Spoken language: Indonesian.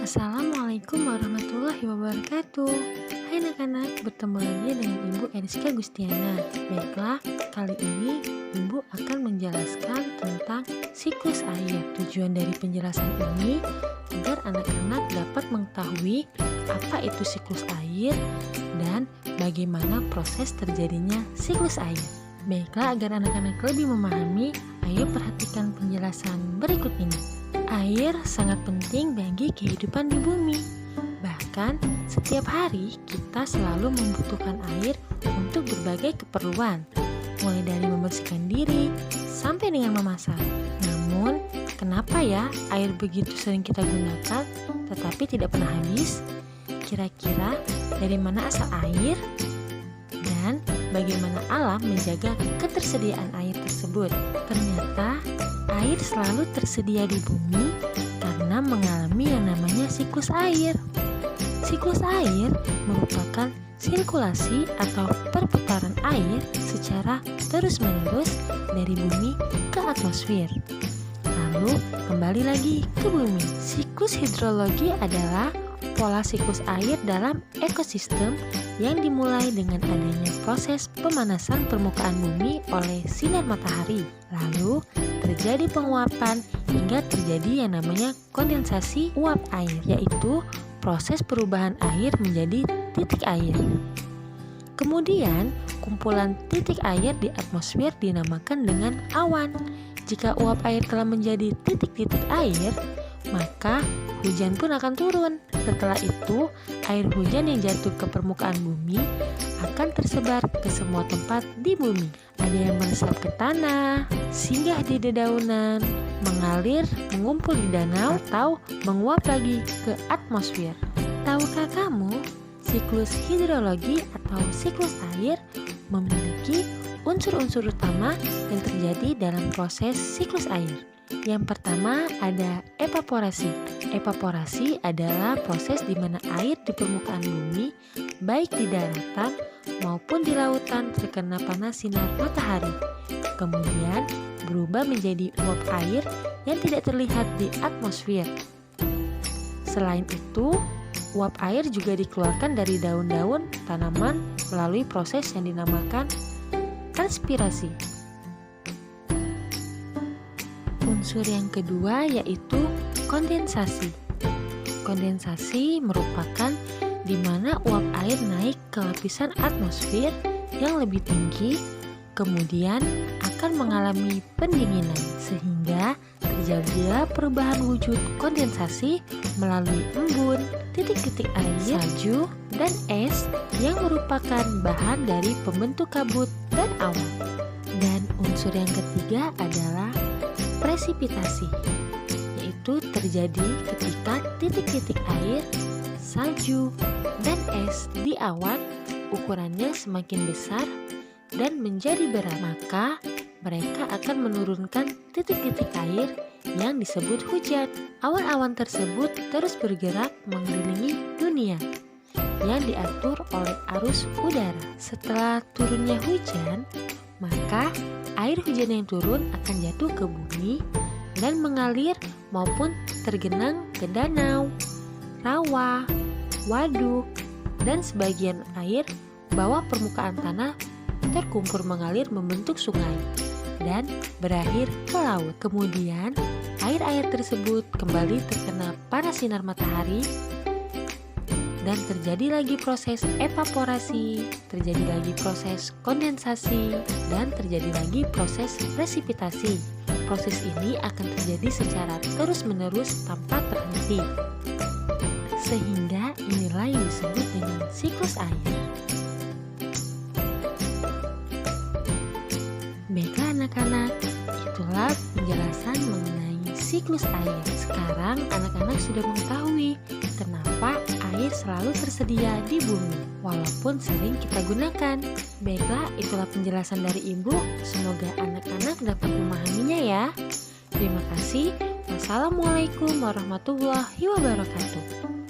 Assalamualaikum warahmatullahi wabarakatuh. Hai anak-anak, bertemu lagi dengan Ibu Eriska Gustiana. Baiklah, kali ini Ibu akan menjelaskan tentang siklus air. Tujuan dari penjelasan ini agar anak-anak dapat mengetahui apa itu siklus air dan bagaimana proses terjadinya siklus air. Baiklah, agar anak-anak lebih memahami, ayo perhatikan penjelasan berikut ini. Air sangat penting bagi kehidupan di bumi. Bahkan setiap hari kita selalu membutuhkan air untuk berbagai keperluan, mulai dari membersihkan diri sampai dengan memasak. Namun, kenapa ya air begitu sering kita gunakan tetapi tidak pernah habis? Kira-kira dari mana asal air? Dan bagaimana alam menjaga ketersediaan air tersebut? Ternyata air selalu tersedia di bumi karena mengalami yang namanya siklus air. Siklus air merupakan sirkulasi atau perputaran air secara terus-menerus dari bumi ke atmosfer. Lalu kembali lagi ke bumi. Siklus hidrologi adalah pola siklus air dalam ekosistem yang dimulai dengan adanya proses pemanasan permukaan bumi oleh sinar matahari. Lalu terjadi penguapan hingga terjadi yang namanya kondensasi uap air, yaitu proses perubahan air menjadi titik air. Kemudian, kumpulan titik air di atmosfer dinamakan dengan awan. Jika uap air telah menjadi titik-titik air, maka hujan pun akan turun. Setelah itu, air hujan yang jatuh ke permukaan bumi akan tersebar ke semua tempat di bumi. Ada yang meresap ke tanah, singgah di dedaunan, mengalir, mengumpul di danau, atau menguap lagi ke atmosfer. Tahukah kamu, siklus hidrologi atau siklus air memiliki unsur-unsur utama yang terjadi dalam proses siklus air. Yang pertama ada evaporasi. Evaporasi adalah proses di mana air di permukaan bumi, baik di daratan maupun di lautan, terkena panas sinar matahari. Kemudian berubah menjadi uap air yang tidak terlihat di atmosfer. Selain itu, uap air juga dikeluarkan dari daun-daun tanaman melalui proses yang dinamakan transpirasi. Unsur yang kedua yaitu kondensasi. Kondensasi merupakan di mana uap air naik ke lapisan atmosfer yang lebih tinggi, kemudian akan mengalami pendinginan sehingga terjadilah perubahan wujud kondensasi melalui embun, titik-titik air, salju, dan es yang merupakan bahan dari pembentuk kabut dan awan. Dan unsur yang ketiga adalah presipitasi, yaitu terjadi ketika titik-titik air, salju, dan es di awan ukurannya semakin besar dan menjadi berat, maka mereka akan menurunkan titik-titik air yang disebut hujan. Awan-awan tersebut terus bergerak mengelilingi dunia yang diatur oleh arus udara. Setelah turunnya hujan, maka air hujan yang turun akan jatuh ke bumi dan mengalir maupun tergenang ke danau, rawa, waduk, dan sebagian air bawah permukaan tanah terkumpul mengalir membentuk sungai dan berakhir ke laut. Kemudian air-air tersebut kembali terkena panas sinar matahari dan terjadi lagi proses evaporasi, terjadi lagi proses kondensasi, dan terjadi lagi proses presipitasi. Proses ini akan terjadi secara terus-menerus tanpa terhenti. Sehingga inilah yang disebut dengan siklus air. Baiklah anak-anak, itulah penjelasan mengenai siklus air. Sekarang anak-anak sudah mengetahui kenapa air selalu tersedia di bumi, walaupun sering kita gunakan. Baiklah, itulah penjelasan dari Ibu. Semoga anak-anak dapat memahaminya ya. Terima kasih. Wassalamualaikum warahmatullahi wabarakatuh.